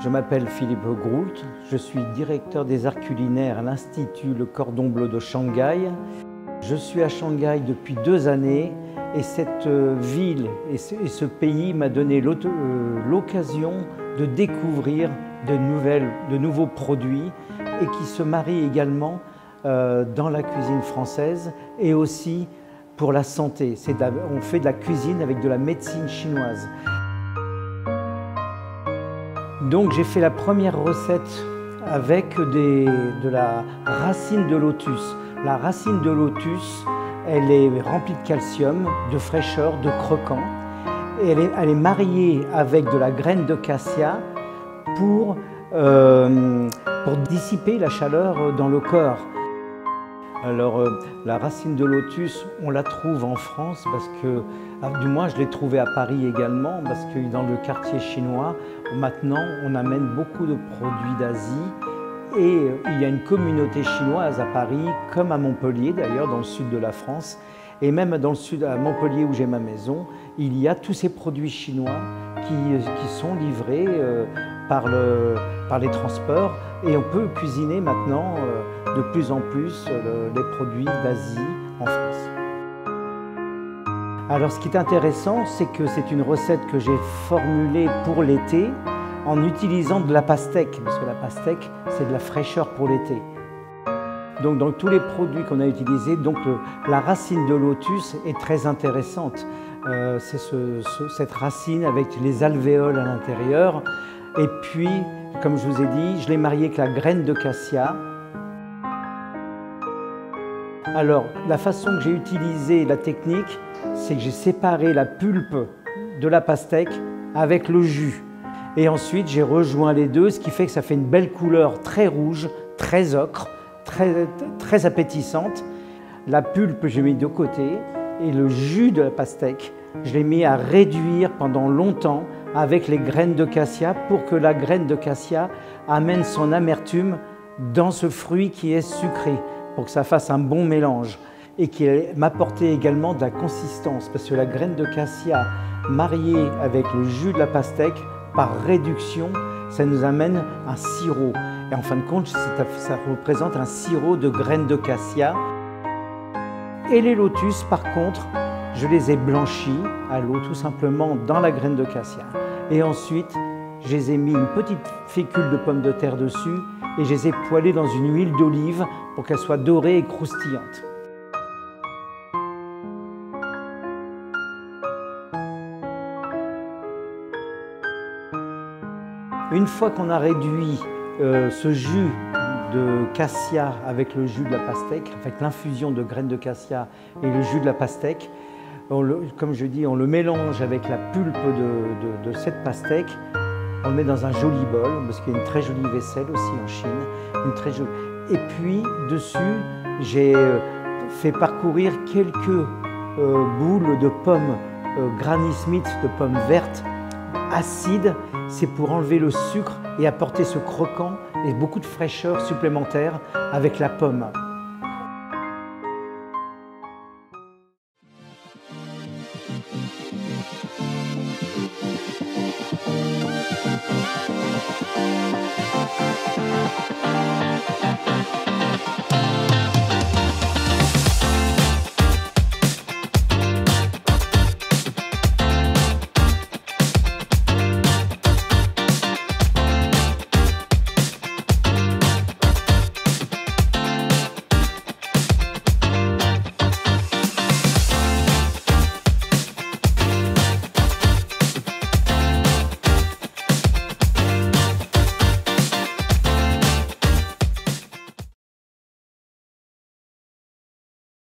Je m'appelle Philippe Groult, je suis directeur des arts culinaires à l'Institut Le Cordon Bleu de Shanghai. Je suis à Shanghai depuis 2 années et cette ville et ce pays m'a donné l'occasion de découvrir de nouveaux produits et qui se marient également dans la cuisine française et aussi pour la santé. On fait de la cuisine avec de la médecine chinoise. Donc j'ai fait la première recette avec de la racine de lotus. La racine de lotus, elle est remplie de calcium, de fraîcheur, de croquant. Et elle est mariée avec de la graine de cassia pour dissiper la chaleur dans le corps. Alors la racine de lotus, on la trouve en France parce que, du moins je l'ai trouvée à Paris également, parce que dans le quartier chinois, maintenant on amène beaucoup de produits d'Asie et il y a une communauté chinoise à Paris, comme à Montpellier d'ailleurs, dans le sud de la France. Et même dans le sud, à Montpellier où j'ai ma maison, il y a tous ces produits chinois qui sont livrés par les transports et on peut cuisiner maintenant de plus en plus les produits d'Asie en France. Alors ce qui est intéressant, c'est que c'est une recette que j'ai formulée pour l'été en utilisant de la pastèque, parce que la pastèque, c'est de la fraîcheur pour l'été. Donc dans tous les produits qu'on a utilisés, la racine de lotus est très intéressante. C'est cette racine avec les alvéoles à l'intérieur. Et puis, comme je vous ai dit, je l'ai mariée avec la graine de cassia. Alors, la façon que j'ai utilisé la technique, c'est que j'ai séparé la pulpe de la pastèque avec le jus. Et ensuite, j'ai rejoint les deux, ce qui fait que ça fait une belle couleur très rouge, très ocre, très appétissante. La pulpe, j'ai mis de côté et le jus de la pastèque, je l'ai mis à réduire pendant longtemps avec les graines de cassia pour que la graine de cassia amène son amertume dans ce fruit qui est sucré, pour que ça fasse un bon mélange et qui m'apportait également de la consistance parce que la graine de cassia mariée avec le jus de la pastèque, par réduction, ça nous amène un sirop. Et en fin de compte, ça représente un sirop de graines de cassia. Et les lotus, par contre, je les ai blanchis à l'eau tout simplement dans la graine de cassia. Et ensuite, je les ai mis une petite fécule de pommes de terre dessus et je les ai poêlés dans une huile d'olive pour qu'elles soient dorées et croustillantes. Une fois qu'on a réduit ce jus de cassia avec le jus de la pastèque, avec l'infusion de graines de cassia et le jus de la pastèque, comme je dis, on le mélange avec la pulpe de cette pastèque, on le met dans un joli bol, parce qu'il y a une très jolie vaisselle aussi en Chine. Et puis dessus, j'ai fait parcourir quelques boules de pommes Granny Smith, de pommes vertes, acides. C'est pour enlever le sucre et apporter ce croquant et beaucoup de fraîcheur supplémentaire avec la pomme.